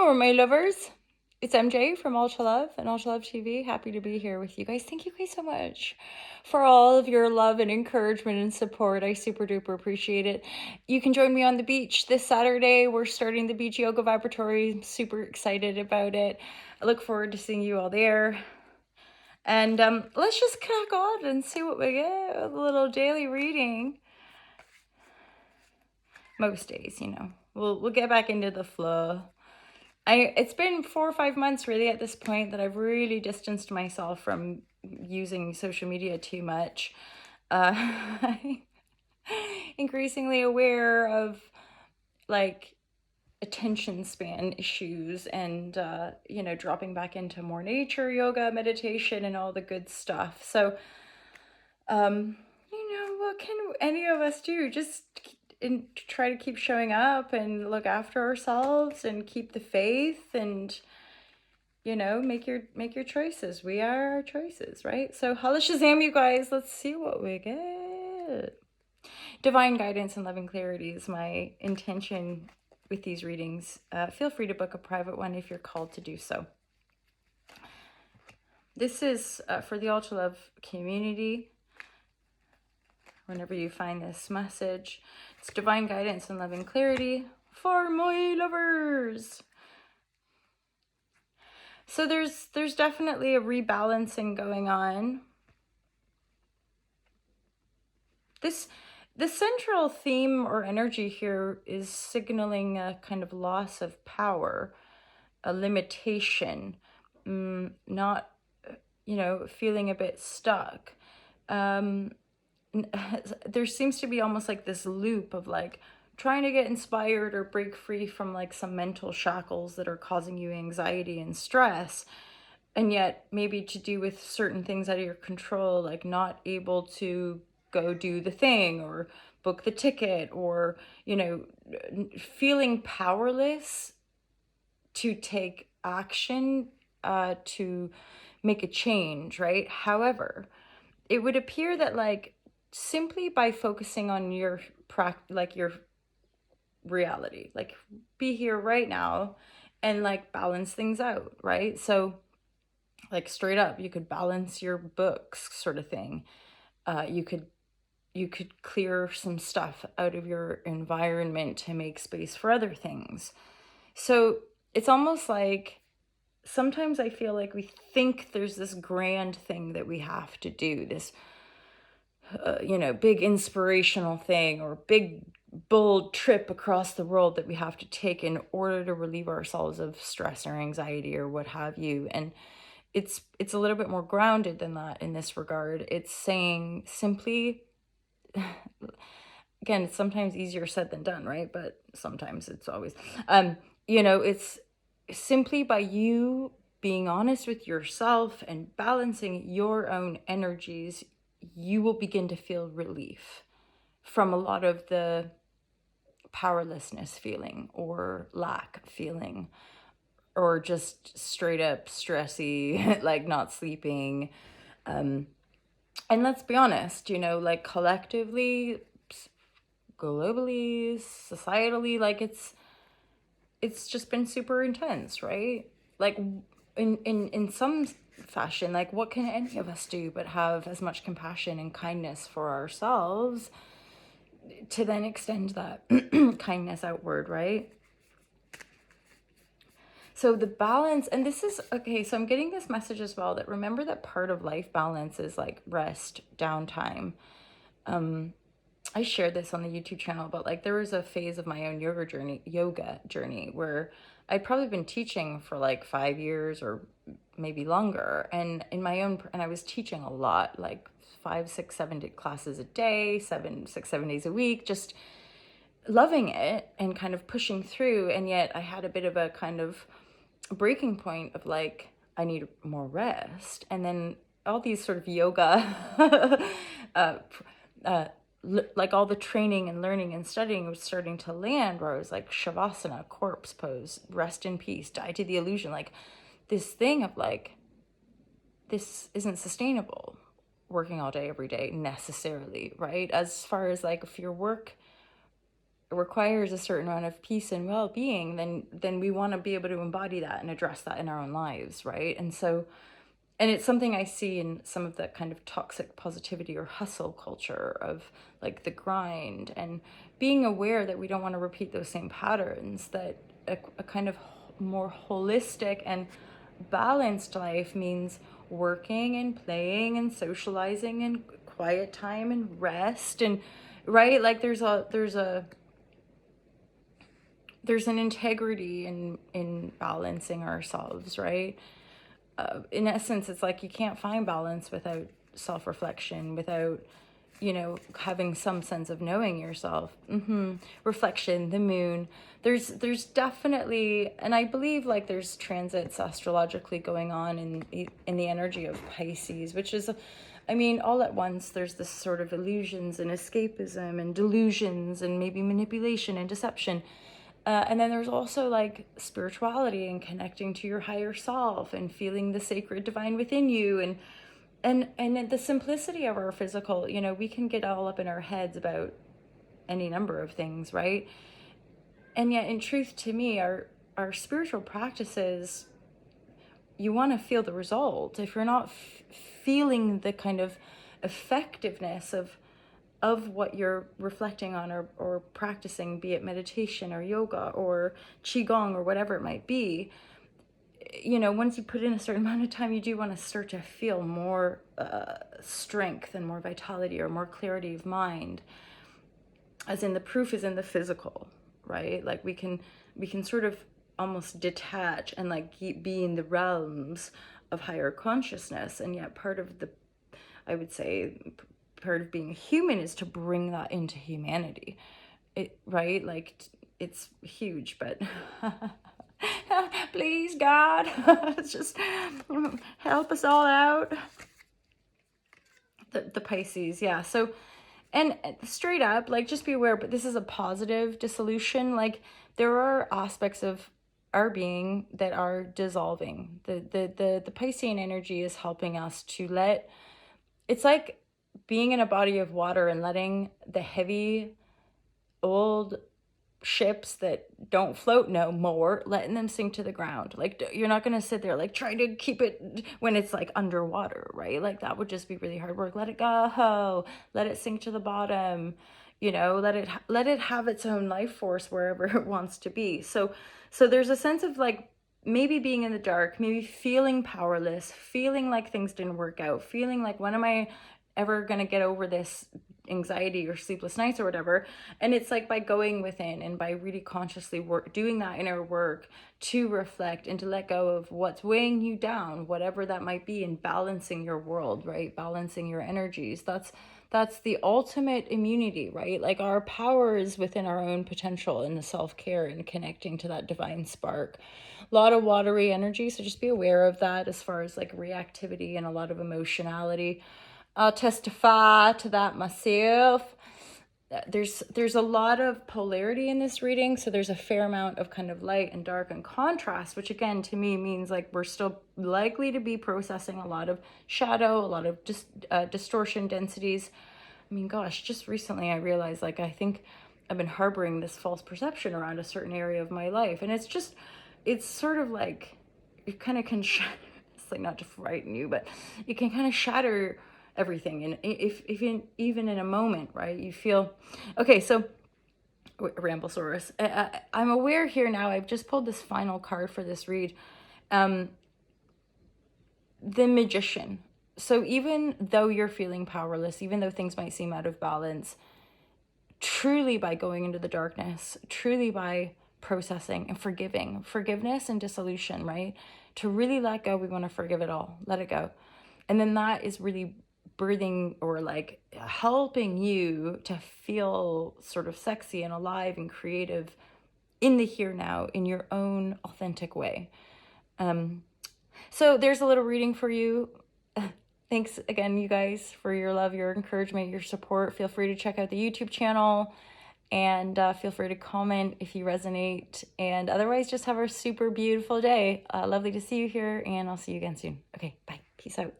Oh, my lovers. It's MJ from Ultra Love and Ultra Love TV. Happy to be here with you guys. Thank you guys so much for all of your love and encouragement and support. I super duper appreciate it. You can join me on the beach this Saturday. We're starting the Beach Yoga Vibratory. I'm super excited about it. I look forward to seeing you all there. And let's just crack on and see what we get. A little daily reading. Most days, We'll get back into the flow. It's been 4 or 5 months really at this point that I've really distanced myself from using social media too much. I'm increasingly aware of like attention span issues and dropping back into more nature, yoga, meditation, and all the good stuff. So what can any of us do? Just try to keep showing up and look after ourselves and keep the faith and make your choices. We are our choices, right? So holla shazam, you guys. Let's see what we get. Divine guidance and loving clarity is my intention with these readings. Feel free to book a private one if you're called to do so. This is for the Ultra Love community. Whenever you find this message, it's divine guidance and loving clarity for my lovers. So there's definitely a rebalancing going on. The central theme or energy here is signaling a kind of loss of power, a limitation, not, feeling a bit stuck. There seems to be almost like this loop of like trying to get inspired or break free from like some mental shackles that are causing you anxiety and stress, and yet maybe to do with certain things out of your control, like not able to go do the thing or book the ticket, or feeling powerless to take action, to make a change, right? However, it would appear that like simply by focusing on your your reality, like be here right now and like balance things out, right? So like straight up, you could balance your books sort of thing. You could clear some stuff out of your environment to make space for other things. So it's almost like sometimes I feel like we think there's this grand thing that we have to do, this big inspirational thing or big bold trip across the world that we have to take in order to relieve ourselves of stress or anxiety or what have you. And it's a little bit more grounded than that in this regard. It's saying simply, again, it's sometimes easier said than done, right? But sometimes it's always, it's simply by you being honest with yourself and balancing your own energies, you will begin to feel relief from a lot of the powerlessness feeling or lack feeling, or just straight up stressy, like not sleeping. And let's be honest, like collectively, globally, societally, like it's just been super intense, right? Like in some fashion, like what can any of us do but have as much compassion and kindness for ourselves to then extend that kindness outward, right? So the balance, and this is, okay, so I'm getting this message as well that remember that part of life balance is like rest, downtime. I shared this on the YouTube channel, but like there was a phase of my own yoga journey where I'd probably been teaching for like 5 years or maybe longer. And and I was teaching a lot, like 5, 6, 7 classes a day, 7 days a week, just loving it and kind of pushing through. And yet I had a bit of a kind of breaking point of like, I need more rest. And then all these sort of yoga, like all the training and learning and studying was starting to land, where I was like shavasana, corpse pose, rest in peace, die to the illusion, like this thing of like, this isn't sustainable, working all day every day necessarily, right? As far as like if your work requires a certain amount of peace and well-being, then we want to be able to embody that and address that in our own lives, right? And so, and it's something I see in some of that kind of toxic positivity or hustle culture of like the grind, and being aware that we don't want to repeat those same patterns, that a kind of more holistic and balanced life means working and playing and socializing and quiet time and rest, and right, like there's an integrity in balancing ourselves, right? In essence, it's like you can't find balance without self-reflection, without, having some sense of knowing yourself. Reflection, the moon. There's definitely, and I believe like there's transits astrologically going on in the energy of Pisces, which is, I mean, all at once there's this sort of illusions and escapism and delusions and maybe manipulation and deception. And then there's also like spirituality and connecting to your higher self and feeling the sacred divine within you, and the simplicity of our physical. We can get all up in our heads about any number of things, right? And yet, in truth, to me, our spiritual practices, you want to feel the result. If you're not feeling the kind of effectiveness of what you're reflecting on or practicing, be it meditation or yoga or qigong or whatever it might be, once you put in a certain amount of time, you do want to start to feel more strength and more vitality or more clarity of mind, as in the proof is in the physical, right? Like we can sort of almost detach and like be in the realms of higher consciousness, and yet I would say part of being human is to bring that into humanity, right? Like it's huge, but please God, just help us all out. The Pisces, yeah. So, and straight up, like, just be aware, but this is a positive dissolution. Like, there are aspects of our being that are dissolving. The Piscean energy is helping us to it's like being in a body of water and letting the heavy old ships that don't float no more, letting them sink to the ground. Like, you're not going to sit there like trying to keep it when it's like underwater, right? Like that would just be really hard work. Let it go, let it sink to the bottom, let it have its own life force wherever it wants to be. So there's a sense of like maybe being in the dark, maybe feeling powerless, feeling like things didn't work out, feeling like, when am I ever going to get over this anxiety or sleepless nights or whatever? And it's like by going within and by really consciously doing that inner work to reflect and to let go of what's weighing you down, whatever that might be, and balancing your world, right? Balancing your energies. That's the ultimate immunity, right? Like our power is within our own potential in the self-care and connecting to that divine spark. A lot of watery energy, so just be aware of that as far as like reactivity and a lot of emotionality. I'll testify to that myself. There's a lot of polarity in this reading, so there's a fair amount of kind of light and dark and contrast, which again to me means like we're still likely to be processing a lot of shadow, a lot of distortion densities. I mean, gosh, just recently I realized like I think I've been harboring this false perception around a certain area of my life, and it's sort of like you kind of can it's like not to frighten you, but you can kind of shatter everything, and if even in a moment, right, you feel okay. So Ramblesaurus, I'm aware here now, I've just pulled this final card for this read, the Magician. So even though you're feeling powerless, even though things might seem out of balance, truly by going into the darkness, truly by processing and forgiveness and dissolution, right, to really let go, we want to forgive it all, let it go, and then that is really birthing or like helping you to feel sort of sexy and alive and creative in the here now in your own authentic way. So there's a little reading for you. Thanks again, you guys, for your love, your encouragement, your support. Feel free to check out the YouTube channel, and feel free to comment if you resonate, and otherwise just have a super beautiful day. Lovely to see you here, and I'll see you again soon. Okay, bye. Peace out.